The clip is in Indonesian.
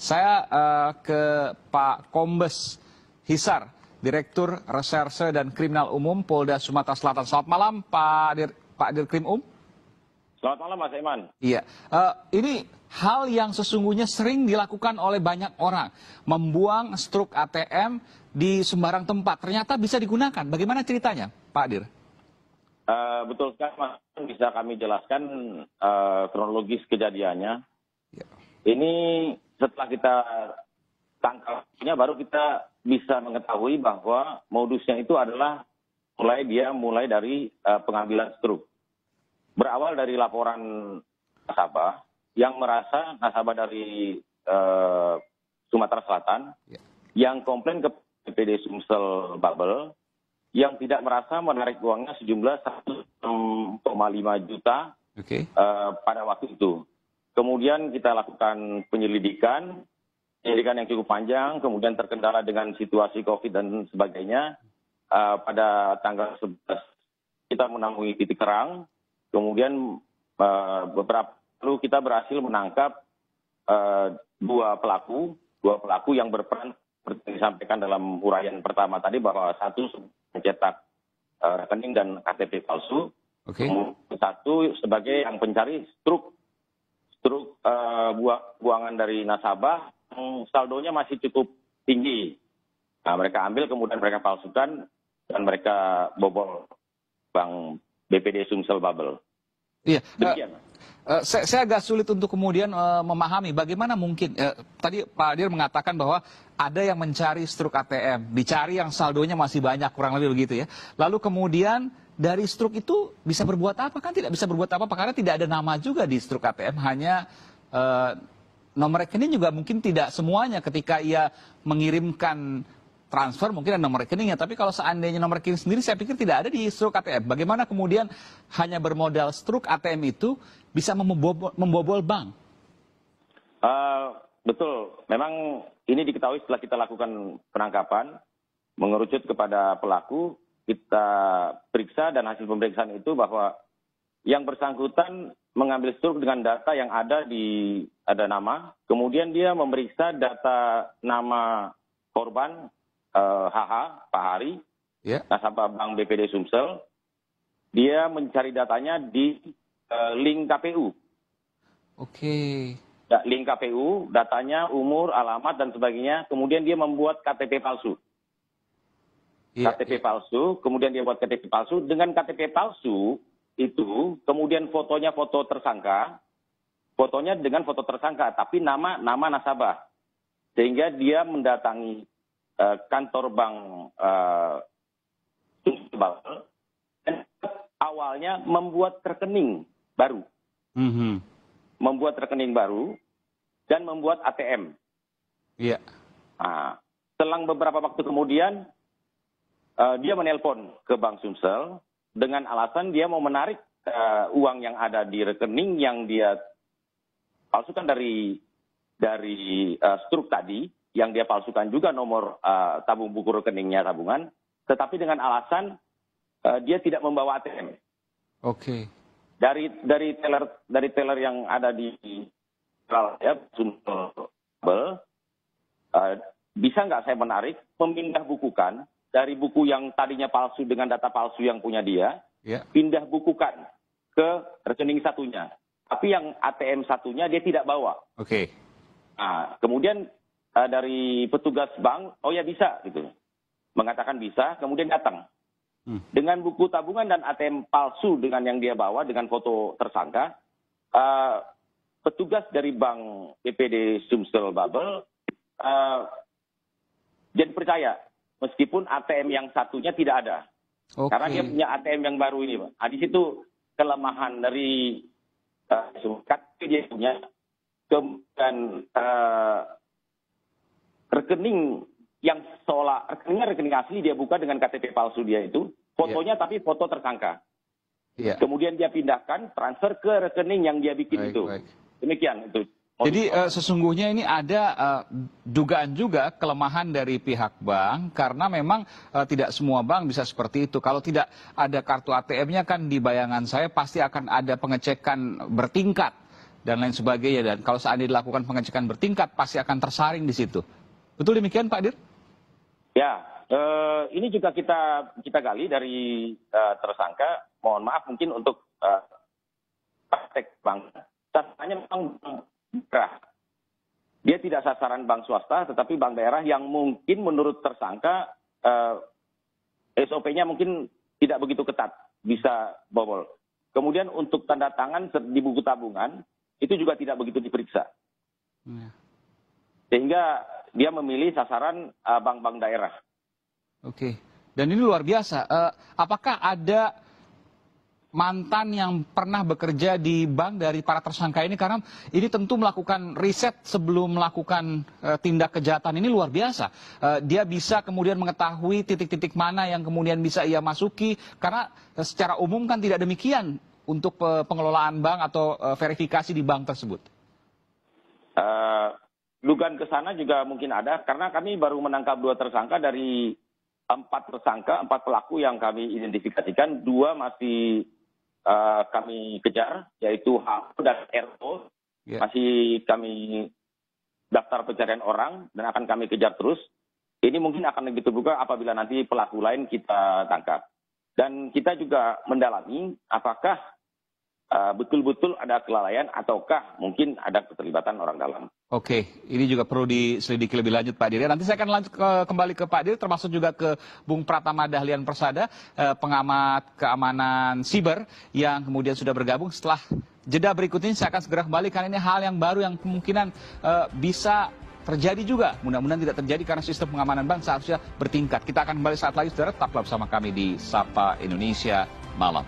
Saya ke Pak Kombes Hisar, Direktur Reserse dan Kriminal Umum Polda Sumatera Selatan. Selamat malam, Pak Dirkrim Selamat malam, Mas Iman. Iya, ini hal yang sesungguhnya sering dilakukan oleh banyak orang, membuang struk ATM di sembarang tempat. Ternyata bisa digunakan. Bagaimana ceritanya, Pak Dir? Betul sekali, Mas. Bisa kami jelaskan kronologis kejadiannya. Ya. Ini setelah kita tangkapnya, baru kita bisa mengetahui bahwa modusnya itu adalah mulai dari pengambilan struk. Berawal dari laporan nasabah yang merasa nasabah dari Sumatera Selatan yang komplain ke BPD Sumsel Bubble yang tidak merasa menarik uangnya sejumlah 1,5 juta pada waktu itu. Kemudian kita lakukan penyelidikan yang cukup panjang, kemudian terkendala dengan situasi COVID dan sebagainya. Pada tanggal 11 kita menemui titik terang, kemudian beberapa lalu kita berhasil menangkap dua pelaku yang berperan seperti disampaikan dalam uraian pertama tadi, bahwa satu mencetak rekening dan KTP palsu, satu sebagai yang pencari struk buangan dari nasabah yang saldonya masih cukup tinggi. Nah, mereka ambil, kemudian mereka palsukan dan mereka bobol bank BPD Sumsel Bubble. Iya. Saya agak sulit untuk kemudian memahami bagaimana mungkin tadi Pak Dir mengatakan bahwa ada yang mencari struk ATM, dicari yang saldonya masih banyak, kurang lebih begitu ya. Lalu kemudian dari struk itu bisa berbuat apa? Kan tidak bisa berbuat apa-apa karena tidak ada nama juga di struk ATM, hanya nomor rekening juga mungkin tidak semuanya. Ketika ia mengirimkan transfer mungkin ada nomor rekeningnya, tapi kalau seandainya nomor rekening sendiri saya pikir tidak ada di struk ATM. Bagaimana kemudian hanya bermodal struk ATM itu bisa membobol bank? Betul, memang ini diketahui setelah kita lakukan penangkapan, mengerucut kepada pelaku, kita periksa dan hasil pemeriksaan itu bahwa yang bersangkutan mengambil struk dengan data yang ada nama, kemudian dia memeriksa data nama korban HH, Pak Hari, nasabah Bank BPD Sumsel. Dia mencari datanya di link KPU. Link KPU, datanya, umur, alamat, dan sebagainya. Kemudian dia membuat KTP palsu. KTP palsu, kemudian dia buat KTP palsu. Dengan KTP palsu itu, kemudian fotonya foto tersangka, fotonya dengan foto tersangka, tapi nama nasabah. Sehingga dia mendatangi kantor bank Sumsel, dan awalnya membuat rekening baru. Membuat rekening baru dan membuat ATM. Nah, selang beberapa waktu kemudian dia menelpon ke Bank Sumsel dengan alasan dia mau menarik uang yang ada di rekening yang dia palsukan dari struk tadi, yang dia palsukan juga nomor tabung buku rekeningnya tabungan, tetapi dengan alasan dia tidak membawa ATM. Dari teller yang ada di Sumsel Bubble, bisa nggak saya menarik, memindah bukukan dari buku yang tadinya palsu dengan data palsu yang punya dia, pindah bukukan ke rekening satunya. Tapi yang ATM satunya dia tidak bawa. Nah, kemudian dari petugas bank, oh ya bisa, gitu, mengatakan bisa, kemudian datang dengan buku tabungan dan ATM palsu dengan yang dia bawa dengan foto tersangka. Petugas dari bank BPD Sumsel Bubble jadi percaya meskipun ATM yang satunya tidak ada, karena dia punya ATM yang baru ini, Pak. Di situ kelemahan dari dia punya, dan rekening yang seolah rekening asli dia buka dengan KTP palsu dia itu, fotonya tapi foto tersangka. Kemudian dia pindahkan, transfer ke rekening yang dia bikin itu. Demikian itu. Jadi sesungguhnya ini ada dugaan juga kelemahan dari pihak bank, karena memang tidak semua bank bisa seperti itu. Kalau tidak ada kartu ATM-nya kan di bayangan saya pasti akan ada pengecekan bertingkat dan lain sebagainya. Dan kalau seandainya dilakukan pengecekan bertingkat, pasti akan tersaring di situ. Betul demikian, Pak Dir? Ya, ini juga kita gali dari tersangka. Mohon maaf mungkin untuk praktek bank. Sasarannya memang daerah. Dia tidak sasaran bank swasta, tetapi bank daerah yang mungkin menurut tersangka SOP-nya mungkin tidak begitu ketat, bisa bobol. Kemudian untuk tanda tangan di buku tabungan, itu juga tidak begitu diperiksa. Sehingga dia memilih sasaran bank-bank daerah. Oke, dan ini luar biasa. Apakah ada mantan yang pernah bekerja di bank dari para tersangka ini? Karena ini tentu melakukan riset sebelum melakukan tindak kejahatan ini luar biasa. Dia bisa kemudian mengetahui titik-titik mana yang kemudian bisa ia masuki. Karena secara umum kan tidak demikian untuk pengelolaan bank atau verifikasi di bank tersebut. Dugaan ke sana juga mungkin ada, karena kami baru menangkap 2 tersangka dari 4 tersangka, 4 pelaku yang kami identifikasikan. 2 masih kami kejar, yaitu HO dan RO. Masih kami daftar pencarian orang dan akan kami kejar terus. Ini mungkin akan lebih terbuka apabila nanti pelaku lain kita tangkap. Dan kita juga mendalami apakah betul-betul ada kelalaian ataukah mungkin ada keterlibatan orang dalam. Oke, ini juga perlu diselidiki lebih lanjut, Pak Dir. Nanti saya akan lanjut kembali ke Pak Dir, termasuk juga ke Bung Pratama Dahlian Persada, pengamat keamanan siber yang kemudian sudah bergabung. Setelah jeda berikut ini saya akan segera kembali, karena ini hal yang baru yang kemungkinan bisa terjadi juga. Mudah-mudahan tidak terjadi karena sistem pengamanan bank seharusnya bertingkat. Kita akan kembali saat lagi, saudara. Tetaplah bersama kami di Sapa Indonesia Malam.